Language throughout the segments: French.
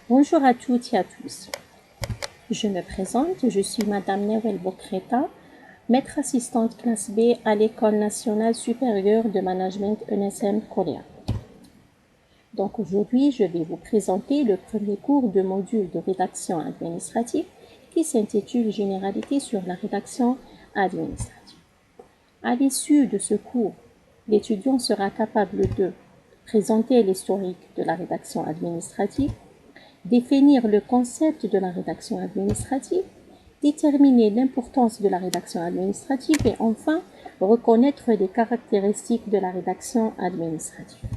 Bonjour à toutes et à tous. Je me présente, je suis Madame Newel Bokreta, maître assistante classe B à l'École nationale supérieure de management ENSM Korea. Donc aujourd'hui, je vais vous présenter le premier cours de module de rédaction administrative qui s'intitule Généralité sur la rédaction administrative. À l'issue de ce cours, l'étudiant sera capable de présenter l'historique de la rédaction administrative, définir le concept de la rédaction administrative, déterminer l'importance de la rédaction administrative et enfin reconnaître les caractéristiques de la rédaction administrative.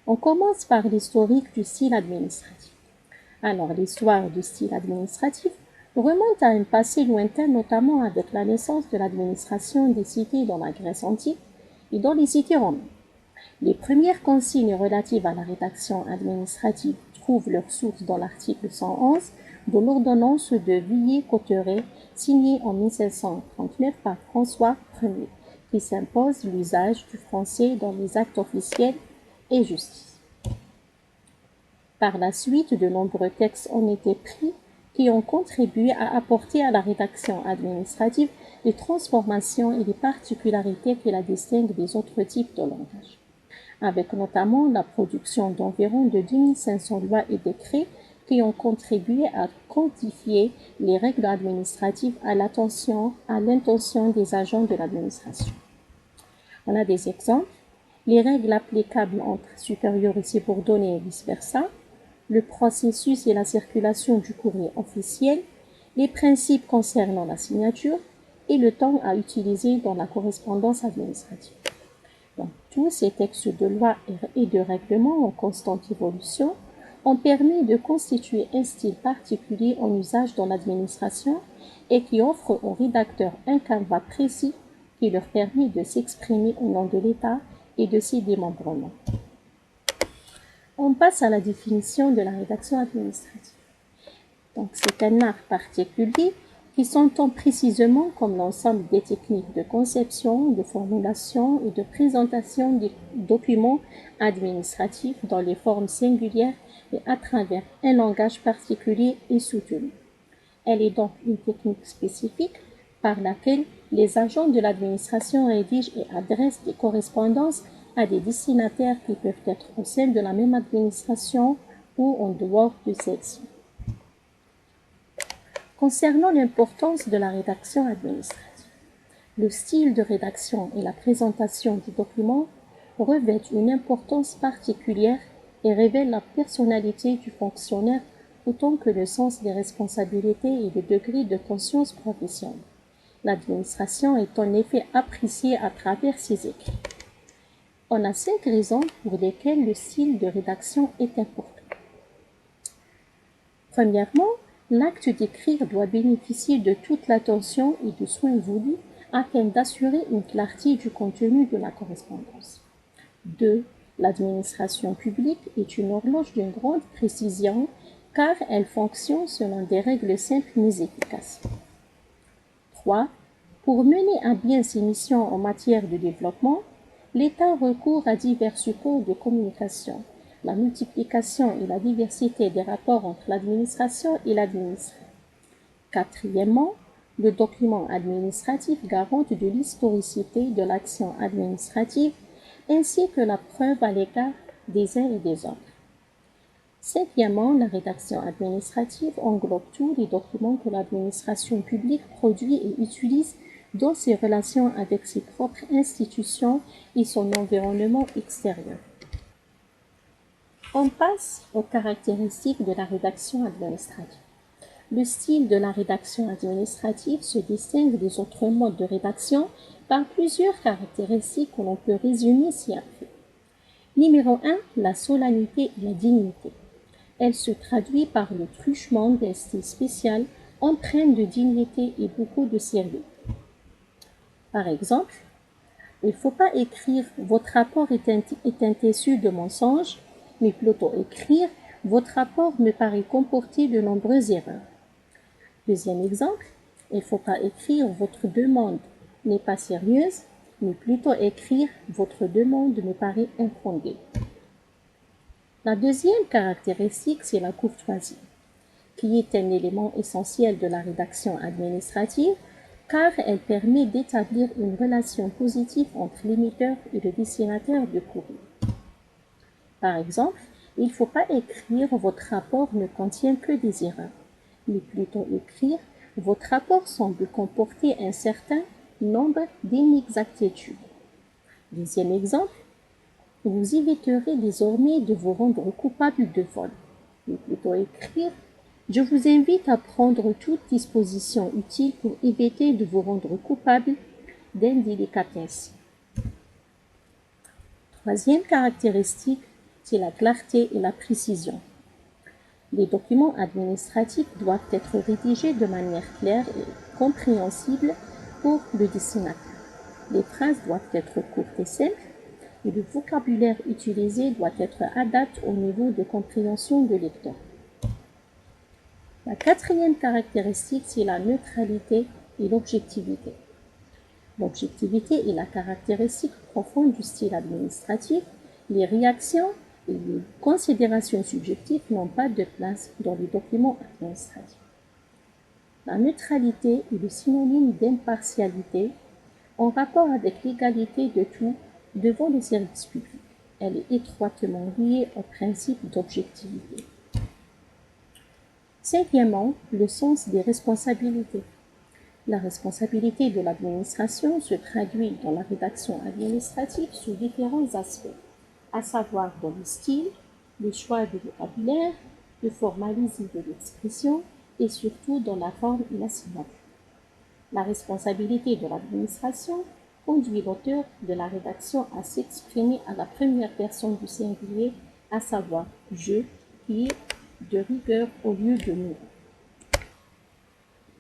On commence par l'historique du style administratif. Alors, l'histoire du style administratif remonte à un passé lointain, notamment avec la naissance de l'administration des cités dans la Grèce antique et dans les cités romaines. Les premières consignes relatives à la rédaction administrative trouvent leur source dans l'article 111 de l'ordonnance de Villiers-Cotterêts, signée en 1739 par François Ier, qui s'impose l'usage du français dans les actes officiels et justice. Par la suite, de nombreux textes ont été pris qui ont contribué à apporter à la rédaction administrative les transformations et les particularités qui la distinguent des autres types de langage, avec notamment la production d'environ de 2500 lois et décrets qui ont contribué à codifier les règles administratives à l'intention des agents de l'administration. On a des exemples: les règles applicables entre supérieurs et subordonnés et vice-versa, le processus et la circulation du courrier officiel, les principes concernant la signature et le temps à utiliser dans la correspondance administrative. Donc, tous ces textes de loi et de règlement en constante évolution ont permis de constituer un style particulier en usage dans l'administration et qui offre aux rédacteurs un canevas précis qui leur permet de s'exprimer au nom de l'État et de ses démembrements. On passe à la définition de la rédaction administrative. Donc, c'est un art particulier qui s'entend précisément comme l'ensemble des techniques de conception, de formulation et de présentation des documents administratifs dans les formes singulières et à travers un langage particulier et soutenu. Elle est donc une technique spécifique par laquelle les agents de l'administration rédigent et adressent des correspondances à des destinataires qui peuvent être au sein de la même administration ou en dehors de celle-ci. Concernant l'importance de la rédaction administrative, le style de rédaction et la présentation des documents revêtent une importance particulière et révèlent la personnalité du fonctionnaire autant que le sens des responsabilités et le degré de conscience professionnelle. L'administration est en effet appréciée à travers ses écrits. On a 5 raisons pour lesquelles le style de rédaction est important. Premièrement, l'acte d'écrire doit bénéficier de toute l'attention et de soins voulus afin d'assurer une clarté du contenu de la correspondance. 2. L'administration publique est une horloge d'une grande précision car elle fonctionne selon des règles simples mais efficaces. 3. Pour mener à bien ses missions en matière de développement, l'État recourt à divers supports de communication. La multiplication et la diversité des rapports entre l'administration et l'administré. Quatrièmement, le document administratif garante de l'historicité de l'action administrative ainsi que la preuve à l'égard des uns et des autres. Cinquièmement, la rédaction administrative englobe tous les documents que l'administration publique produit et utilise dans ses relations avec ses propres institutions et son environnement extérieur. On passe aux caractéristiques de la rédaction administrative. Le style de la rédaction administrative se distingue des autres modes de rédaction par plusieurs caractéristiques que l'on peut résumer ci-après. Numéro 1, la solennité et la dignité. Elle se traduit par le truchement d'un style spécial empreint de dignité et beaucoup de sérieux. Par exemple, il ne faut pas écrire « Votre rapport est un tissu de mensonges », mais plutôt écrire « Votre rapport me paraît comporter de nombreuses erreurs ». Deuxième exemple, il ne faut pas écrire « Votre demande n'est pas sérieuse », mais plutôt écrire « Votre demande me paraît infondée ». La deuxième caractéristique, c'est la courtoisie, qui est un élément essentiel de la rédaction administrative car elle permet d'établir une relation positive entre l'émetteur et le destinataire du courrier. Par exemple, il ne faut pas écrire votre rapport ne contient que des erreurs, mais plutôt écrire votre rapport semble comporter un certain nombre d'inexactitudes. Deuxième exemple, vous éviterez désormais de vous rendre coupable de vol, mais plutôt écrire je vous invite à prendre toute disposition utile pour éviter de vous rendre coupable d'indélicatesse. Troisième caractéristique, c'est la clarté et la précision. Les documents administratifs doivent être rédigés de manière claire et compréhensible pour le destinataire. Les phrases doivent être courtes et simples et le vocabulaire utilisé doit être adapté au niveau de compréhension du lecteur. La quatrième caractéristique, c'est la neutralité et l'objectivité. L'objectivité est la caractéristique profonde du style administratif. Les réactions et les considérations subjectives n'ont pas de place dans les documents administratifs. La neutralité est le synonyme d'impartialité en rapport avec l'égalité de tout devant le service public. Elle est étroitement liée au principe d'objectivité. Cinquièmement, le sens des responsabilités. La responsabilité de l'administration se traduit dans la rédaction administrative sous différents aspects, à savoir dans le style, le choix du vocabulaire, le formalisme de l'expression et surtout dans la forme et la signature. La responsabilité de l'administration conduit l'auteur de la rédaction à s'exprimer à la première personne du singulier, à savoir je, qui est de rigueur au lieu de nous.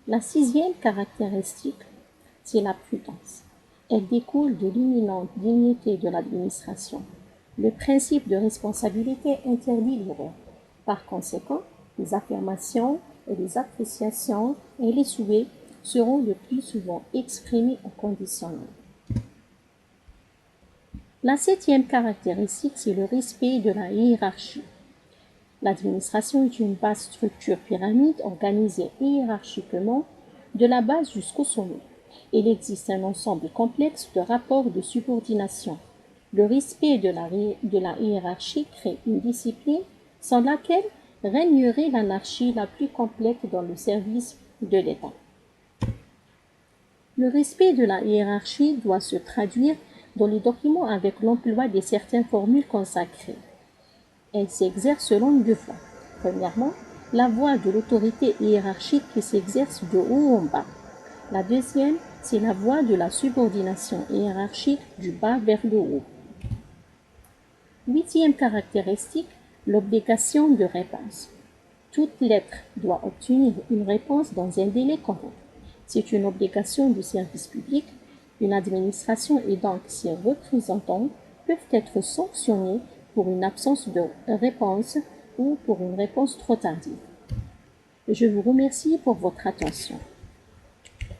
La sixième caractéristique, c'est la prudence. Elle découle de l'imminente dignité de l'administration. Le principe de responsabilité interdit l'erreur. Par conséquent, les affirmations et les appréciations et les souhaits seront le plus souvent exprimés au conditionnel. La septième caractéristique, c'est le respect de la hiérarchie. L'administration est une vaste structure pyramide organisée hiérarchiquement de la base jusqu'au sommet. Il existe un ensemble complexe de rapports de subordination. Le respect de la hiérarchie crée une discipline sans laquelle régnerait l'anarchie la plus complète dans le service de l'État. Le respect de la hiérarchie doit se traduire dans les documents avec l'emploi de certaines formules consacrées. Elle s'exerce selon deux voies. Premièrement, la voie de l'autorité hiérarchique qui s'exerce de haut en bas. La deuxième, c'est la voie de la subordination hiérarchique du bas vers le haut. Huitième caractéristique, l'obligation de réponse. Toute lettre doit obtenir une réponse dans un délai correct. C'est une obligation du service public. Une administration et donc ses représentants peuvent être sanctionnés pour une absence de réponse ou pour une réponse trop tardive. Je vous remercie pour votre attention.